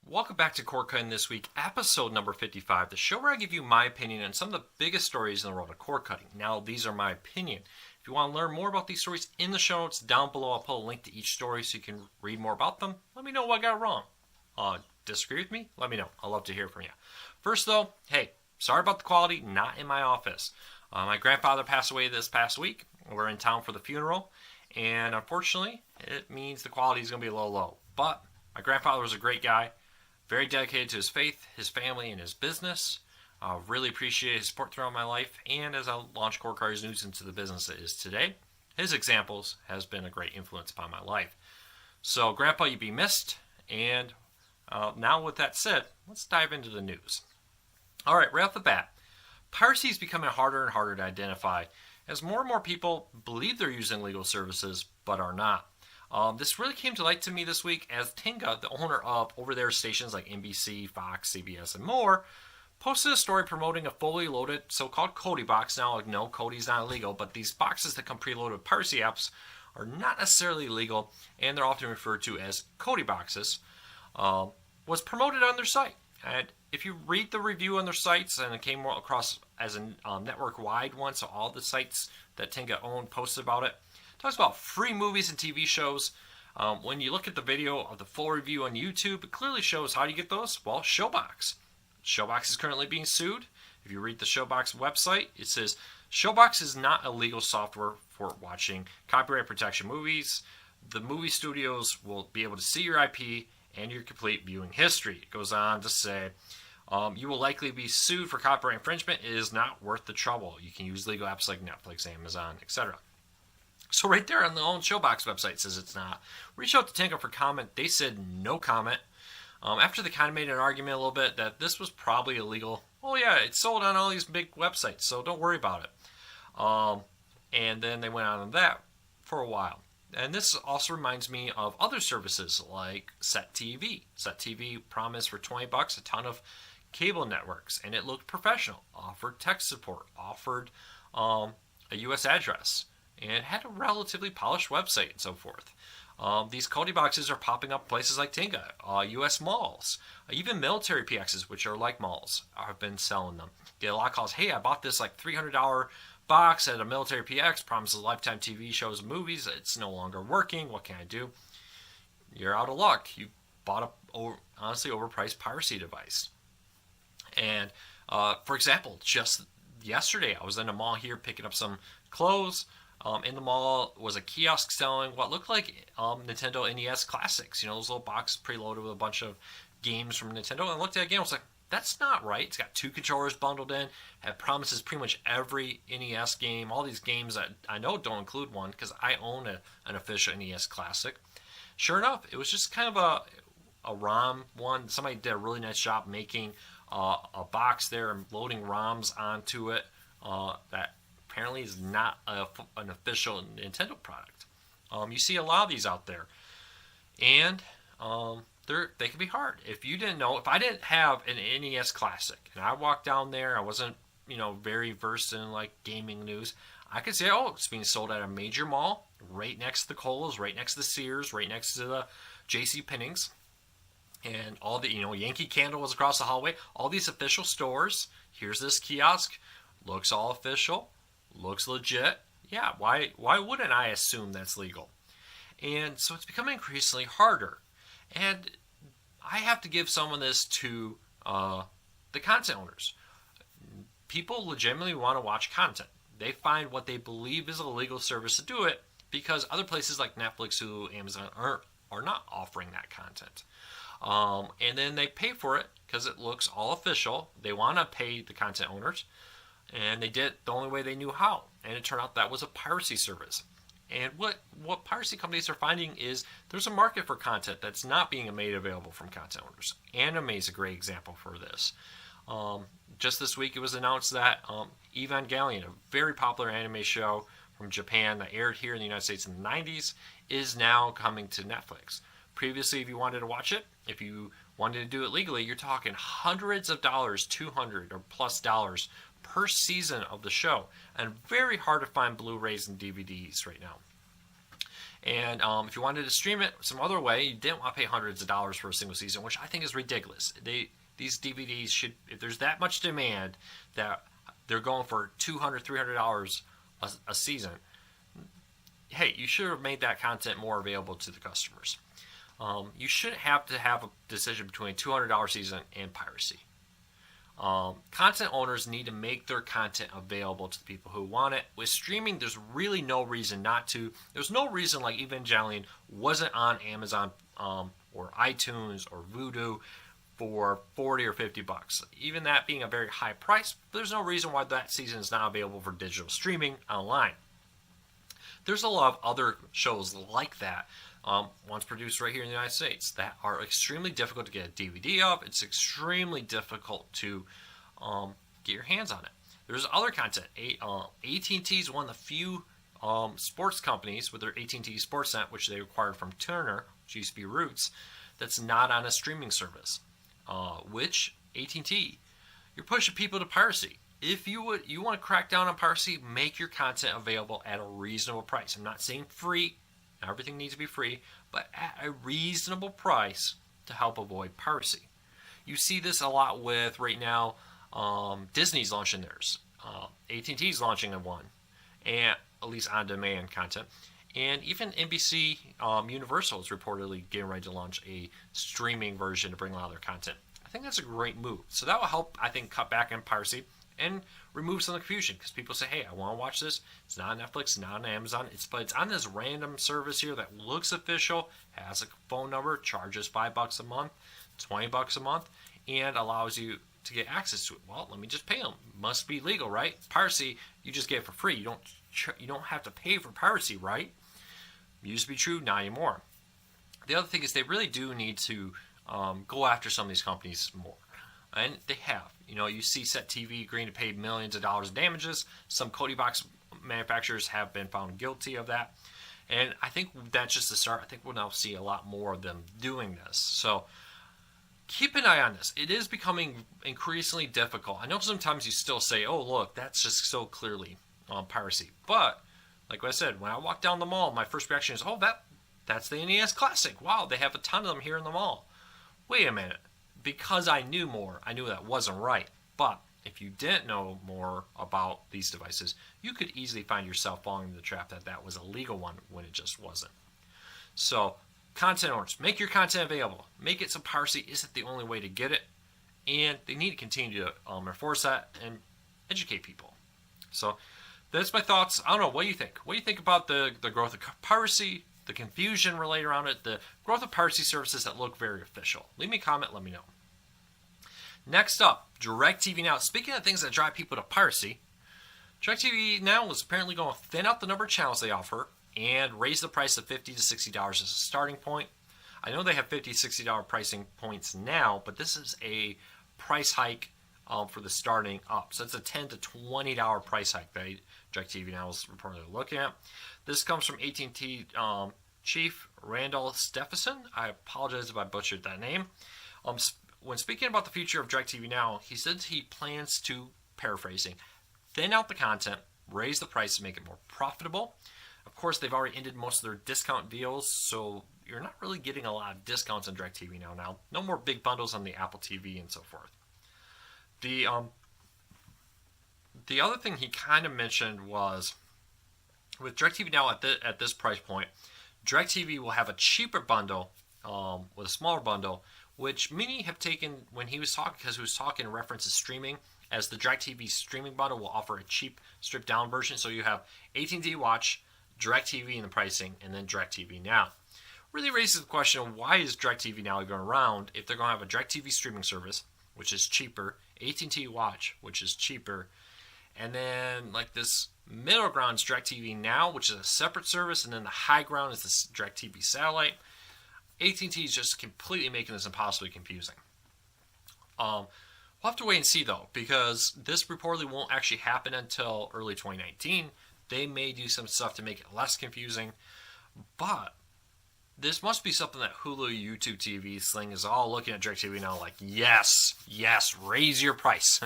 Welcome back to Cord Cutting This Week, episode number 55, the show where I give you my opinion on some of the biggest stories in the world of cord cutting. Now, these are my opinion. If you want to learn more about these stories in the show notes down below, I'll put a link to each story so you can read more about them. Let me know what I got wrong. Disagree with me? Let me know. I'd love to hear from you. First, though, hey, sorry about the quality, not in my office. My grandfather passed away this past week. We're in town for the funeral, and unfortunately, it means the quality is going to be a little low. But my grandfather was a great guy. Very dedicated to his faith, his family, and his business. Really appreciate his support throughout my life. And as I launch Cord Cutters News into the business it is today, his examples has been a great influence upon my life. So, Grandpa, you'd be missed. And now with that said, let's dive into the news. All right, right off the bat, piracy is becoming harder and harder to identify as more and more people believe they're using legal services but are not. This really came to light to me this week as Tinga, the owner of over-the-air stations like NBC, Fox, CBS, and more, posted a story promoting a fully loaded so-called Kodi box. Now, no, Kodi's not illegal, but these boxes that come preloaded with piracy apps are not necessarily legal, and they're often referred to as Kodi boxes, was promoted on their site. And if you read the review on their sites, and it came across as a network-wide one, so all the sites that Tinga owned posted about it, talks about free movies and TV shows. When you look at the video of the full review on YouTube, it clearly shows how do you get those? Well, Showbox. Showbox is currently being sued. If you read the Showbox website, it says Showbox is not a legal software for watching copyright protection movies. The movie studios will be able to see your IP and your complete viewing history. It goes on to say, you will likely be sued for copyright infringement. It is not worth the trouble. You can use legal apps like Netflix, Amazon, etc. So right there on the own Showbox website it says it's not. Reach out to Tinka for comment. They said no comment. After they kind of made an argument a little bit that this was probably illegal. Oh yeah, it's sold on all these big websites, so don't worry about it. And then they went on that for a while. And this also reminds me of other services like Set TV. Set TV promised for $20 a ton of cable networks, and it looked professional. Offered tech support, offered a U.S. address, and had a relatively polished website and so forth. These Kodi boxes are popping up places like Tinga, U.S. malls, even military PXs, which are like malls, have been selling them. Get a lot of calls, hey, I bought this like $300 box at a military PX, promises lifetime TV shows and movies. It's no longer working. What can I do? You're out of luck. You bought a honestly overpriced piracy device. And for example, just yesterday, I was in a mall here picking up some clothes. In the mall was a kiosk selling what looked like Nintendo NES classics. You know, those little boxes preloaded with a bunch of games from Nintendo. And I looked at it again, I was like, that's not right. It's got 2 controllers bundled in. It promises pretty much every NES game. All these games that I know don't include one because I own an official NES classic. Sure enough, it was just kind of a ROM one. Somebody did a really nice job making a box there and loading ROMs onto it that apparently is not an official Nintendo product. You see a lot of these out there, and they can be hard. If you didn't know, if I didn't have an NES Classic and I walked down there, I wasn't very versed in like gaming news, I could say, oh, it's being sold at a major mall, right next to the Kohl's, right next to the Sears, right next to the J.C. Penney's, and all the Yankee Candle was across the hallway. All these official stores. Here's this kiosk, looks all official. Looks legit. Yeah, why wouldn't I assume that's legal? And so it's becoming increasingly harder. And I have to give some of this to the content owners. People legitimately want to watch content. They find what they believe is a legal service to do it because other places like Netflix, Hulu, Amazon are not offering that content. And then they pay for it because it looks all official. They want to pay the content owners. And they did it the only way they knew how. And it turned out that was a piracy service. And what piracy companies are finding is there's a market for content that's not being made available from content owners. Anime is a great example for this. Just this week it was announced that Evangelion, a very popular anime show from Japan that aired here in the United States in the 90s, is now coming to Netflix. Previously, if you wanted to watch it, if you wanted to do it legally, you're talking hundreds of dollars, $200 or plus dollars per season of the show, and very hard to find Blu-rays and DVDs right now. And if you wanted to stream it some other way, you didn't want to pay hundreds of dollars for a single season, which I think is ridiculous. These DVDs should, if there's that much demand that they're going for $200, $300 a season, hey, you should have made that content more available to the customers. You shouldn't have to have a decision between a $200 season and piracy. Content owners need to make their content available to the people who want it. With streaming, there's really no reason not to. There's no reason like Evangelion wasn't on Amazon or iTunes or Vudu for 40 or 50 bucks. Even that being a very high price, there's no reason why that season is not available for digital streaming online. There's a lot of other shows like that, ones produced right here in the United States, that are extremely difficult to get a DVD of. It's extremely difficult to get your hands on it. There's other content. AT&T is one of the few sports companies with their AT&T Sportsnet, which they acquired from Turner, which used to be Roots, that's not on a streaming service. Which AT&T, you're pushing people to piracy. If you want to crack down on piracy, make your content available at a reasonable price. I'm not saying free. Not everything needs to be free, but at a reasonable price to help avoid piracy. You see this a lot with right now. Disney's launching theirs. AT&T's launching one, and at least on-demand content. And even NBC Universal is reportedly getting ready to launch a streaming version to bring a lot of their content. I think that's a great move. So that will help, I think, cut back on piracy and remove some confusion, because people say, hey, I want to watch this. It's not on Netflix, not on Amazon. But it's on this random service here that looks official, has a phone number, charges $5 a month, $20 a month, and allows you to get access to it. Well, let me just pay them. Must be legal, right? Piracy, you just get it for free. You don't have to pay for piracy, right? Used to be true, not anymore. The other thing is they really do need to go after some of these companies more. And they have. You see Set TV agreeing to pay millions of dollars in damages. Some Cody box manufacturers have been found guilty of that. And I think that's just the start. I think we'll now see a lot more of them doing this. So keep an eye on this. It is becoming increasingly difficult. I know sometimes you still say, oh, look, that's just so clearly piracy. But like I said, when I walk down the mall, my first reaction is, oh, that's the NES Classic. Wow, they have a ton of them here in the mall. Wait a minute. Because I knew more, I knew that wasn't right. But if you didn't know more about these devices, you could easily find yourself falling into the trap that was a legal one when it just wasn't. So, content owners, make your content available. Make it so piracy isn't the only way to get it. And they need to continue to enforce that and educate people. So, that's my thoughts. I don't know. What do you think? What do you think about the growth of piracy, the confusion related around it, the growth of piracy services that look very official? Leave me a comment. Let me know. Next up, DIRECTV Now. Speaking of things that drive people to piracy, DIRECTV Now is apparently going to thin out the number of channels they offer and raise the price of $50 to $60 as a starting point. I know they have $50 to $60 pricing points now, but this is a price hike for the starting up. So it's a $10 to $20 price hike that DIRECTV Now is reportedly looking at. This comes from AT&T Chief Randall Stephenson. I apologize if I butchered that name. When speaking about the future of DIRECTV Now, he said he plans to, paraphrasing, thin out the content, raise the price to make it more profitable. Of course, they've already ended most of their discount deals, so you're not really getting a lot of discounts on DIRECTV Now. No more big bundles on the Apple TV and so forth. The other thing he kind of mentioned was, with DIRECTV Now at this price point, DIRECTV will have a cheaper bundle with a smaller bundle, which many have taken when he was talking, because he was talking in reference to streaming, as the DIRECTV streaming bundle will offer a cheap stripped down version. So you have AT&T Watch, DIRECTV in the pricing, and then DIRECTV Now. Really raises the question of why is DIRECTV Now going around if they're going to have a DIRECTV streaming service, which is cheaper, AT&T Watch, which is cheaper, and then like this middle ground is DIRECTV Now, which is a separate service, and then the high ground is this DIRECTV satellite. AT&T is just completely making this impossibly confusing. We'll have to wait and see, though, because this reportedly won't actually happen until early 2019. They may do some stuff to make it less confusing, but this must be something that Hulu, YouTube TV, Sling is all looking at DIRECTV Now like, yes, raise your price.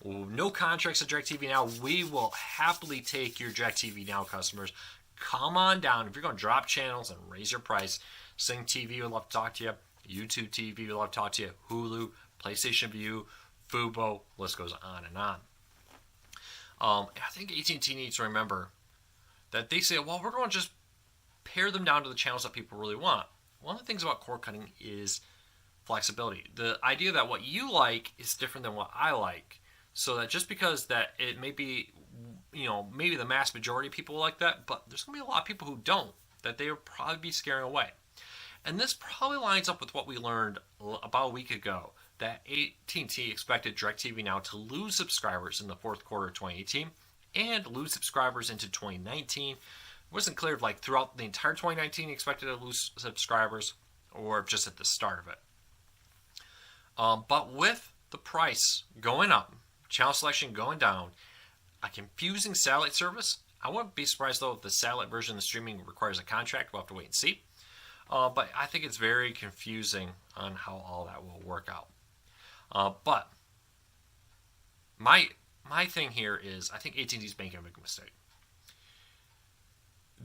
No contracts at DIRECTV Now. We will happily take your DIRECTV Now customers. come on down. If you're going to drop channels and raise your price, Sling TV would love to talk to you. YouTube TV would love to talk to you. Hulu, PlayStation View, Fubo, list goes on and on. I think AT&T needs to remember that they say, well, we're going to just pare them down to the channels that people really want. One of the things about cord cutting is flexibility. The idea that what you like is different than what I like. So that just because that it may be, maybe the mass majority of people like that, but there's going to be a lot of people who don't, that they will probably be scaring away. And this probably lines up with what we learned about a week ago, that AT&T expected DIRECTV Now to lose subscribers in the fourth quarter of 2018 and lose subscribers into 2019. It wasn't clear if throughout the entire 2019 expected to lose subscribers or just at the start of it. But with the price going up, channel selection going down, a confusing satellite service, I wouldn't be surprised though if the satellite version of the streaming requires a contract. We'll have to wait and see. But I think it's very confusing on how all that will work out. But my thing here is I think AT&T is making a big mistake.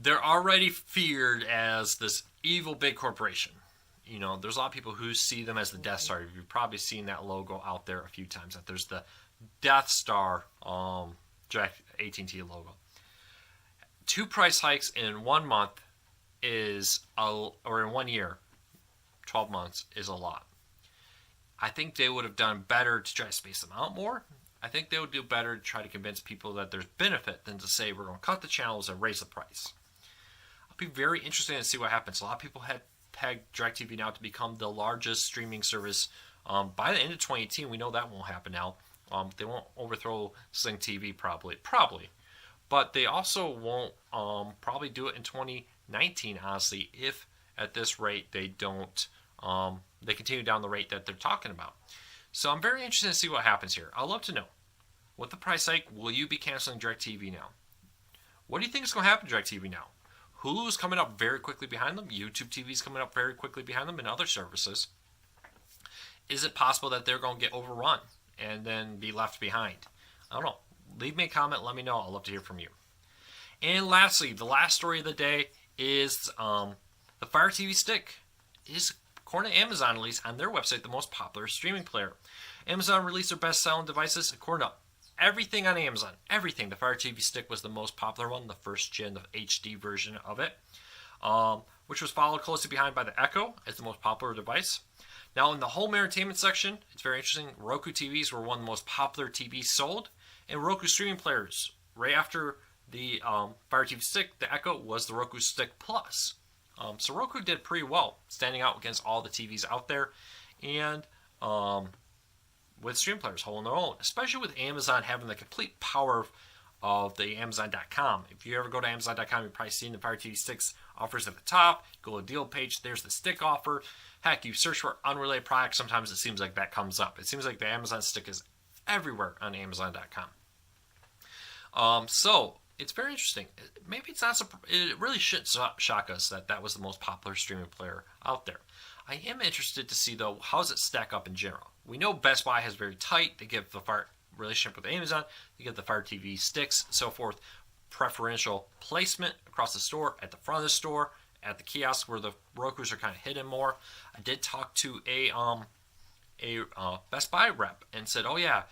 They're already feared as this evil big corporation. There's a lot of people who see them as the Death Star. You've probably seen that logo out there a few times. That there's the Death Star AT&T logo. 2 price hikes in 1 month or in 1 year, 12 months is a lot. I think they would have done better to try to space them out more. I think they would do better to try to convince people that there's benefit than to say we're going to cut the channels and raise the price. I'll be very interested to see what happens. A lot of people had pegged DIRECTV Now to become the largest streaming service by the end of 2018. We know that won't happen now. They won't overthrow Sling TV probably, but they also won't probably do it in 2019. Honestly, if at this rate they don't, they continue down the rate that they're talking about. So I'm very interested to see what happens here. I'd love to know, with the price hike, will you be canceling DIRECTV Now? What do you think is going to happen to DIRECTV Now? Hulu is coming up very quickly behind them. YouTube TV is coming up very quickly behind them, and other services. Is it possible that they're going to get overrun and then be left behind? I don't know. Leave me a comment. Let me know. I'd love to hear from you. And lastly, the last story of the day is the Fire TV Stick is, according to Amazon at least, on their website, the most popular streaming player. Amazon released their best-selling devices. According to everything on Amazon, everything, the Fire TV Stick was the most popular one, the first gen, the HD version of it, which was followed closely behind by the Echo as the most popular device. Now, in the home entertainment section, it's very interesting. Roku TVs were one of the most popular TVs sold, and Roku streaming players, right after the Fire TV Stick, the Echo was the Roku Stick Plus. So Roku did pretty well, standing out against all the TVs out there, and with stream players holding their own, especially with Amazon having the complete power of the Amazon.com. If you ever go to Amazon.com, you've probably seen the Fire TV Sticks offers at the top. Go to the deal page, there's the stick offer. Heck, you search for unrelated products, sometimes it seems like that comes up. It seems like the Amazon Stick is everywhere on Amazon.com. So it's very interesting. Maybe it's not. It really shouldn't shock us that that was the most popular streaming player out there. I am interested to see though, how does it stack up in general? We know Best Buy has very tight. They give the Fire relationship with Amazon. They give the Fire TV Sticks, so forth, preferential placement across the store, at the front of the store, at the kiosk where the Rokus are kind of hidden more. I did talk to a Best Buy rep and said, "Oh yeah,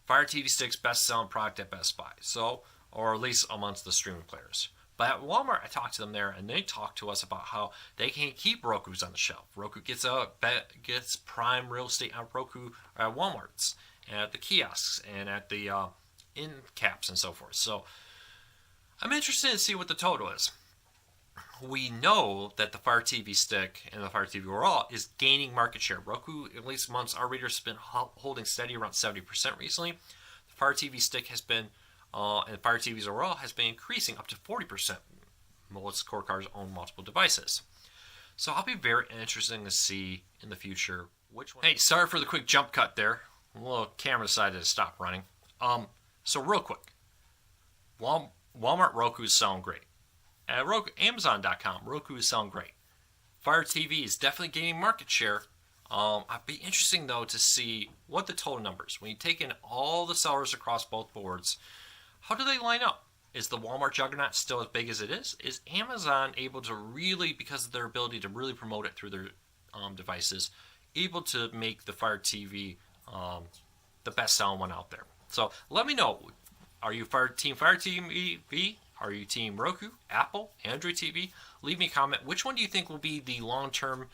Fire TV Sticks best selling product at Best Buy." So, or at least amongst the streaming players. But at Walmart, I talked to them there, and they talked to us about how they can't keep Rokus on the shelf. Roku gets prime real estate on Roku at Walmart's, and at the kiosks, and at the end caps, and so forth. So I'm interested to see what the total is. We know that the Fire TV Stick and the Fire TV overall is gaining market share. Roku, at least amongst our readers, has been holding steady around 70% recently. The Fire TV Stick has been and Fire TVs overall has been increasing up to 40%. Most core cars own multiple devices. So I'll be very interested to see in the future which one. Hey, sorry for the quick jump cut there. A little camera decided to stop running. So real quick, Walmart Roku is selling great. At Amazon.com, Roku is selling great. Fire TV is definitely gaining market share. I'd be interesting though to see what the total numbers. When you take in all the sellers across both boards, how do they line up? Is the Walmart juggernaut still as big as it is? Is Amazon able to really, because of their ability to really promote it through their devices, able to make the Fire TV the best selling one out there? So let me know. Are you Team Fire TV? Are you Team Roku, Apple, Android TV? Leave me a comment. Which one do you think will be the long-term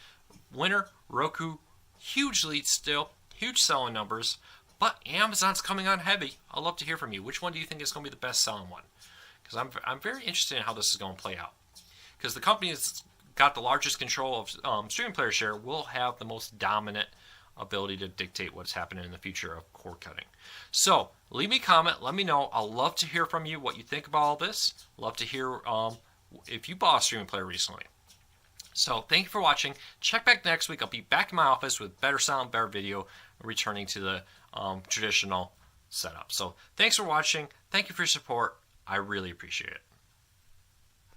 winner? Roku, huge lead still, huge selling numbers, but Amazon's coming on heavy. I'd love to hear from you. Which one do you think is going to be the best selling one? Because I'm very interested in how this is going to play out. Because the company that's got the largest control of streaming player share will have the most dominant ability to dictate what's happening in the future of cord cutting. So leave me a comment. Let me know. I'll love to hear from you what you think about all this. Love to hear if you bought a streaming player recently. So thank you for watching. Check back next week. I'll be back in my office with better sound, better video, returning to the traditional setup. So thanks for watching. Thank you for your support. I really appreciate it.